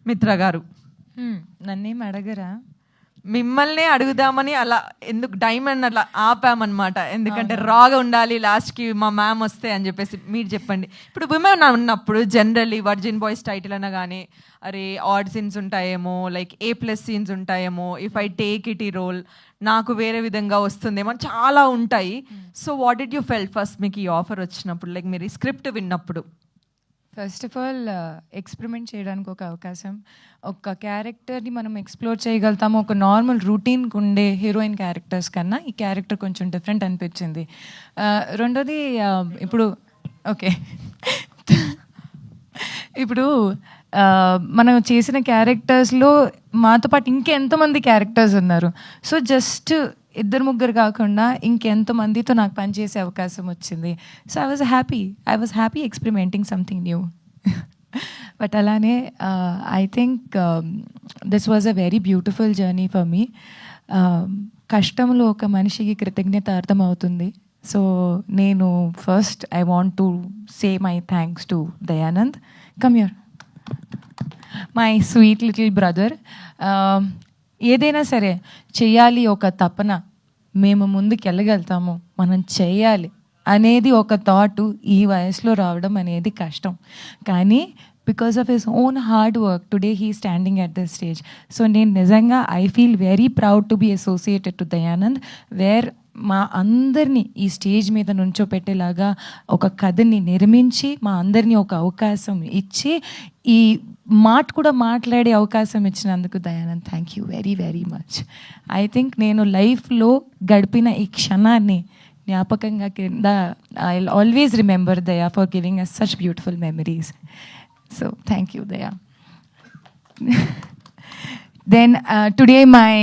మిత్ర గారు, నన్నేం అడగరా? మిమ్మల్ని అడుగుదామని అలా ఎందుకు డైమండ్ అలా ఆపామన్నమాట. ఎందుకంటే రాగా ఉండాలి లాస్ట్కి మా మ్యామ్ వస్తే అని చెప్పేసి. మీరు చెప్పండి, ఇప్పుడు విమెన్ ఉన్నప్పుడు జనరల్లీ వర్జిన్ బాయ్స్ టైటిల్ అన్నా కానీ అరే ఆడ్ సీన్స్ ఉంటాయేమో, లైక్ A+ సీన్స్ ఉంటాయేమో, ఇఫ్ ఐ టేక్ ఇట్ ఈ రోల్ నాకు వేరే విధంగా వస్తుందేమో, చాలా ఉంటాయి. So what did you felt first మీకు ఈ ఆఫర్ వచ్చినప్పుడు, లైక్ మీరు ఈ స్క్రిప్ట్ విన్నప్పుడు? ఫస్ట్ ఆఫ్ ఆల్ ఎక్స్పెరిమెంట్ చేయడానికి ఒక అవకాశం, ఒక క్యారెక్టర్ని మనం ఎక్స్ప్లోర్ చేయగలుగుతాము. ఒక నార్మల్ రూటీన్కి ఉండే హీరోయిన్ క్యారెక్టర్స్ కన్నా ఈ క్యారెక్టర్ కొంచెం డిఫరెంట్ అనిపించింది. రెండోది ఇప్పుడు ఓకే ఇప్పుడు మనం చేసిన క్యారెక్టర్స్లో మాతో పాటు ఇంకెంతమంది క్యారెక్టర్స్ ఉన్నారు. సో జస్ట్ 2-3 కాకుండా ఇంకెంతమందితో నాకు పనిచేసే అవకాశం వచ్చింది. So I was happy experimenting something new. But అలానే I think this was a very beautiful journey for me. కష్టంలో ఒక మనిషికి కృతజ్ఞత అర్థమవుతుంది. సో నేను first I want to say my thanks to Dayanand. Come here, my sweet little brother. ఏదైనా సరే చెయ్యాలి ఒక తపన, మేము ముందుకు వెళ్ళగలుగుతాము, మనం చేయాలి అనేది ఒక థాట్ ఈ వయసులో రావడం అనేది కష్టం. కానీ because of his own hard work today he standing at the stage. So నేను నిజంగా I feel very proud to be associated to Dayanand, where మా అందరినీ ఈ స్టేజ్ మీద నుంచోపెట్టేలాగా ఒక కథని నిర్మించి మా అందరినీ ఒక అవకాశం ఇచ్చి ఈ మాట కూడా మాట్లాడే అవకాశం ఇచ్చినందుకు Dayanand thank you very very much. I think నేను లైఫ్లో గడిపిన ఈ క్షణాన్ని జ్ఞాపకంగా కింద I will always remember Daya for giving us such beautiful memories. So thank you Daya. Then today my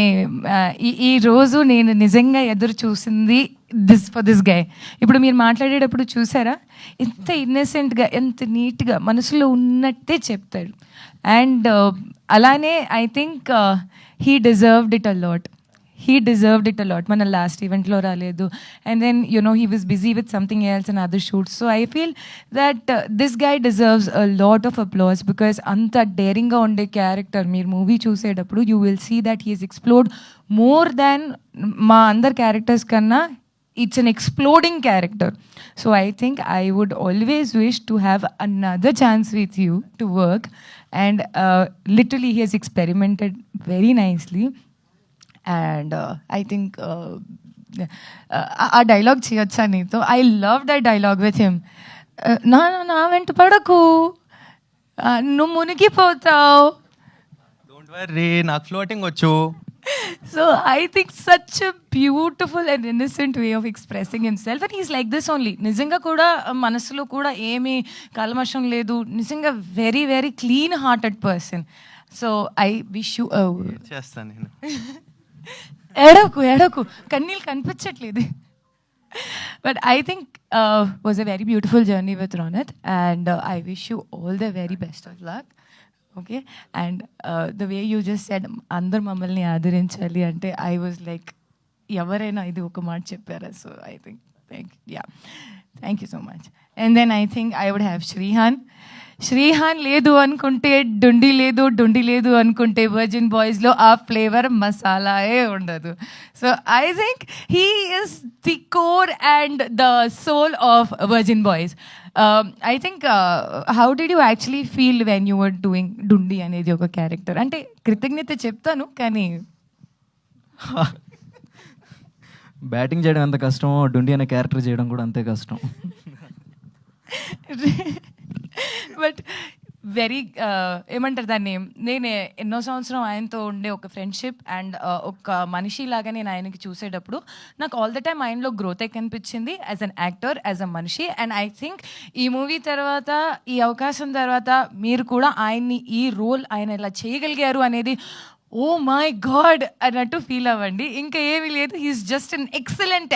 ఈ రోజు నేను నిజంగా ఎదురు చూసింది ఫర్ దిస్ గై. ఇప్పుడు మీరు మాట్లాడేటప్పుడు చూసారా, ఎంత ఇన్నసెంట్గా, ఎంత నీట్గా మనసులో ఉన్నట్టే చెప్తాడు. అండ్ అలానే I think he deserved it a lot. మన లాస్ట్ ఈవెంట్లో రాలేదు, and then he was busy with something else and other shoots. So I feel that this guy deserves a lot of applause, because anta daring ga unde character meer movie చూసేటప్పుడు you will see that he has explored more than మా అందర్ characters కన్నా. It's an exploding character. So I think I would always wish to have another chance with you to work. And literally he has experimented very nicely. And I think ఆ dialogue చేయొచ్చా నీతో? I love that dialogue with him. నా వెంట పడకు, నువ్వు మునిగిపోతావు. Don't worry, నాకు floating వచ్చు. So I think such a beautiful and innocent way of expressing himself, and he's like this only. నిజంగా కూడా మనసులో కూడా ఏమీ కల్మషం లేదు. నిజంగా very very clean hearted person. So I wish you చేస్తాను నేను. ఎడకు కన్నీళ్ళు కనిపించట్లేదు. But I think was a very beautiful journey with Ronit, and I wish you all the very best of luck. Okay, and the way you just said అందరు మమ్మల్ని ఆదరించాలి అంటే I was like, ఎవరైనా ఇది ఒక మాట చెప్పారా? So I think thank you so much. And then I think I would have Shrihan లేదు అనుకుంటే డుండి లేదు, డుండి లేదు అనుకుంటే వర్జిన్ బాయ్స్లో ఆ ఫ్లేవర్ మసాలాయే ఉండదు. So I think he is the core and the soul of virgin boys. I think how did you actually feel when you were doing Dundi అనేది ఒక క్యారెక్టర్? అంటే కృతజ్ఞత చెప్తాను, కానీ బ్యాటింగ్ చేయడం ఎంత కష్టమో డుండి అనే క్యారెక్టర్ చేయడం కూడా అంతే కష్టం. బట్ వెరీ ఏమంటారు దాన్ని, నేను ఎన్నో సంవత్సరం ఆయనతో ఉండే ఒక ఫ్రెండ్షిప్ అండ్ ఒక మనిషిలాగా నేను ఆయనకి చూసేటప్పుడు నాకు ఆల్ ద టైమ్ ఆయనలో గ్రోత్ కనిపించింది as an actor, as a మనిషి. అండ్ ఐ థింక్ ఈ మూవీ తర్వాత, ఈ అవకాశం తర్వాత మీరు కూడా ఆయన్ని ఈ రోల్ ఆయన ఇలా చేయగలిగారు అనేది ఓ మై గాడ్ అన్నట్టు ఫీల్ అవ్వండి. ఇంకా ఏమీ లేదు, he is just an excellent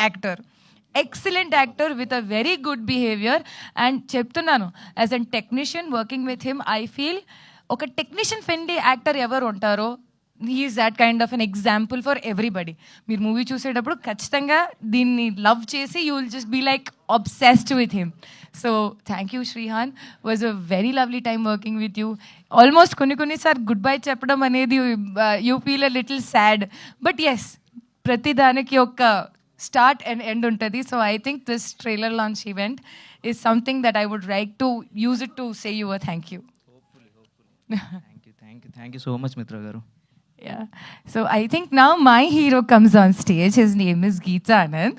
actor with a very good behaviour. And చెప్తున్నాను, as an technician working with him, I feel ఒక టెక్నీషియన్ ఫ్రెండ్లీ యాక్టర్ ఎవరు ఉంటారో he is that kind of an example for everybody. మీరు movie చూసేటప్పుడు ఖచ్చితంగా దీన్ని love చేసి you will just be like obsessed with him. So thank you Shrihan, was a very lovely time working with you. Almost konni sar goodbye cheppedam anedi you feel a little sad, but yes, prati daniki oka start and end untadi. So I think this trailer launch event is something that I would like to use it to say you a thank you. Thank you so much మిత్ర గారు. Yeah. So I think now my hero comes on stage. His name is Geeta Anand.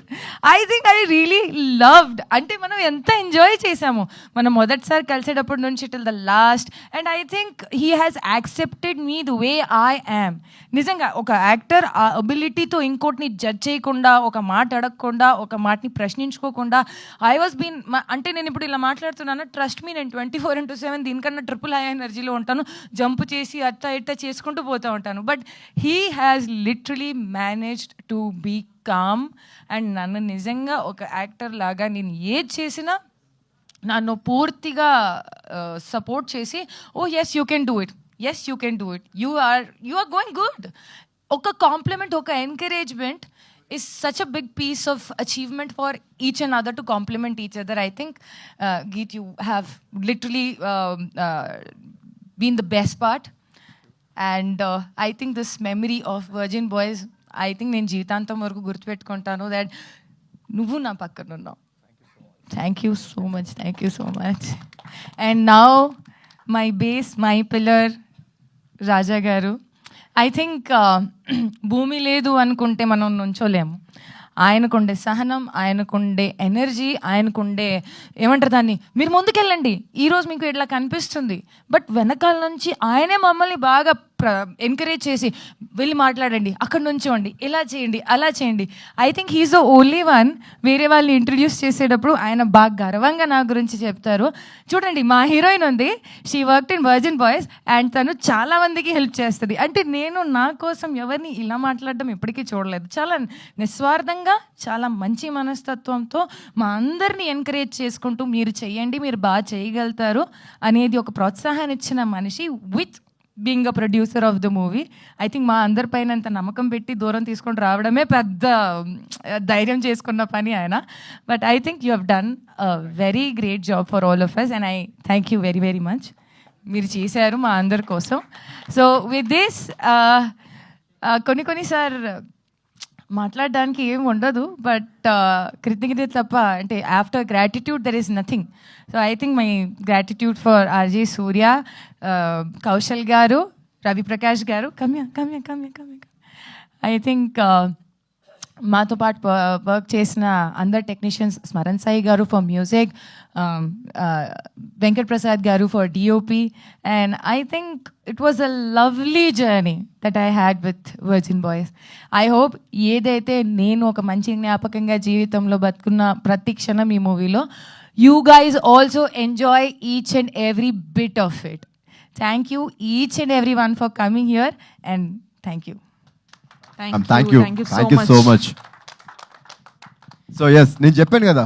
I think I really loved. అంటే మనం ఎంత enjoy చేసాము మనం మొదటిసారి కలిసేటప్పటి నుంచి till the last. And I think he has accepted me the way I am. నిజంగా ఒక actor ఆ అబిలిటీతో ఇంకోటిని జడ్జ్ చేయకుండా, ఒక మాట అడగకుండా, ఒక మాటని ప్రశ్నించుకోకుండా, ఐ వాజ్ బీన్ అంటే నేను ఇప్పుడు ఇలా మాట్లాడుతున్నాను, ట్రస్ట్ మీ నేను 24/7 దీనికన్నా ట్రిపుల్ హై ఎనర్జీలో ఉంటాను, జంప్ చేసి అట్లా ఇట్లా చేసుకుంటూ పోతూ ఉంటాను. But he has literally managed to be calm. And నన్ను నిజంగా ఒక యాక్టర్ లాగా నేను ఏది చేసినా నన్ను పూర్తిగా సపోర్ట్ చేసి, oh yes you can do it, yes you can do it, you are going good. ఒక కాంప్లిమెంట్, ఒక encouragement is such a big piece of achievement for each and other to complement each other. I think Geet, you have literally been the best part. And I think this memory of Virgin Boys, I think నేను జీవితాంతం వరకు గుర్తుపెట్టుకుంటాను that నువ్వు నా పక్కన ఉన్నావు. Thank you so much. Thank you so much. And now my base, my pillar, రాజా గారు. I think భూమి లేదు అనుకుంటే మనం నుంచోలేము. ఆయనకుండే సహనం, ఆయనకుండే ఎనర్జీ, ఆయనకుండే ఏమంటారు దాన్ని, మీరు ముందుకెళ్ళండి ఈరోజు మీకు ఇట్లా కనిపిస్తుంది, బట్ వెనకాల నుంచి ఆయనే మమ్మల్ని బాగా ఎంకరేజ్ చేసి వెళ్ళి మాట్లాడండి, అక్కడ నుంచోండి, ఇలా చేయండి, అలా చేయండి. I think he's the only one. వేరే వాళ్ళని ఇంట్రడ్యూస్ చేసేటప్పుడు ఆయన బాగా గర్వంగా నా గురించి చెప్తారు. చూడండి మా హీరోయిన్ ఉంది, she work in virgin boys and తను చాలా మందికి హెల్ప్ చేస్తుంది. అంటే నేను నా కోసం ఎవరిని ఇలా మాట్లాడడం ఎప్పటికీ చూడలేదు. చాలా నిస్వార్థంగా, చాలా మంచి మనస్తత్వంతో మా అందరినీ ఎంకరేజ్ చేసుకుంటూ మీరు చెయ్యండి, మీరు బాగా చేయగలుగుతారు అనేది ఒక ప్రోత్సాహాన్ని ఇచ్చిన మనిషి, with being a producer of the movie. I think మా అందరిపైన అంత నమ్మకం పెట్టి దూరం తీసుకొని రావడమే పెద్ద ధైర్యం చేసుకున్న పని ఆయన. But I think you have done a very great job for all of us and I thank you very very much. మీరు చేశారు మా అందరి కోసం. సో విత్ దిస్ కొన్నిసార్ మాట్లాడడానికి ఏం ఉండదు, బట్ కృతజ్ఞత తప్ప, అంటే after gratitude there is nothing. So I think my gratitude for RJ Surya, Kaushal garu, Ravi Prakash గారు, కమ్య. ఐ థింక్ మాతో పాటు వర్క్ చేసిన అందరు టెక్నీషియన్స్, స్మరణ్ సాయి గారు ఫర్ మ్యూజిక్, వెంకట్ ప్రసాద్ గారు for DOP, and I think it was a lovely journey that I had with virgin boys. I hope ఏదైతే నేను ఒక మంచి జ్ఞాపకంగా జీవితంలో బతుకున్న ప్రతి క్షణం ఈ మూవీలో, you guys also enjoy each and every bit of it. Thank you each and everyone for coming here, and thank you. Thank you so much. So yes, నేను చెప్పాను కదా